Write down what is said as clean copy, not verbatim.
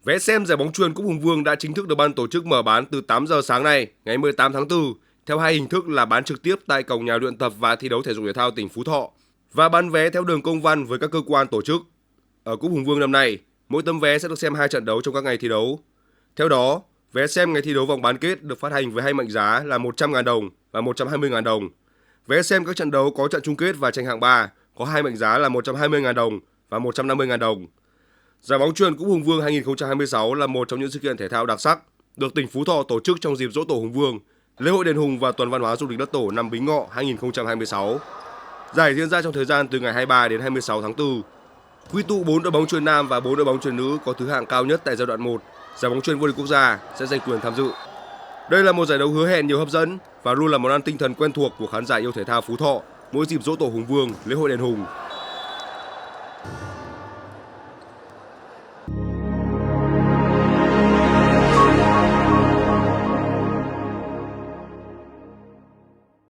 Vé xem giải bóng chuyền Cúp Hùng Vương đã chính thức được ban tổ chức mở bán từ 8 giờ sáng nay, ngày 18 tháng 4, theo hai hình thức là bán trực tiếp tại cổng nhà luyện tập và thi đấu thể dục thể thao tỉnh Phú Thọ và bán vé theo đường công văn với các cơ quan tổ chức. Ở Cúp Hùng Vương năm nay, mỗi tấm vé sẽ được xem 2 trận đấu trong các ngày thi đấu. Theo đó, vé xem ngày thi đấu vòng bán kết được phát hành với hai mệnh giá là 100.000 đồng và 120.000 đồng. Vé xem các trận đấu có trận chung kết và tranh hạng 3 có hai mệnh giá là 120.000 đồng và 150.000 đồng. Giải bóng chuyền Cúp Hùng Vương 2026 là một trong những sự kiện thể thao đặc sắc được tỉnh Phú Thọ tổ chức trong dịp Giỗ Tổ Hùng Vương, lễ hội đền Hùng và tuần văn hóa du lịch đất Tổ năm Bính Ngọ 2026. Giải diễn ra trong thời gian từ ngày 23 đến 26 tháng 4. Quy tụ 4 đội bóng chuyền nam và 4 đội bóng chuyền nữ có thứ hạng cao nhất tại giai đoạn 1, giải bóng chuyền vô địch quốc gia sẽ giành quyền tham dự. Đây là một giải đấu hứa hẹn nhiều hấp dẫn và luôn là món ăn tinh thần quen thuộc của khán giả yêu thể thao Phú Thọ mỗi dịp Giỗ Tổ Hùng Vương, lễ hội đền Hùng.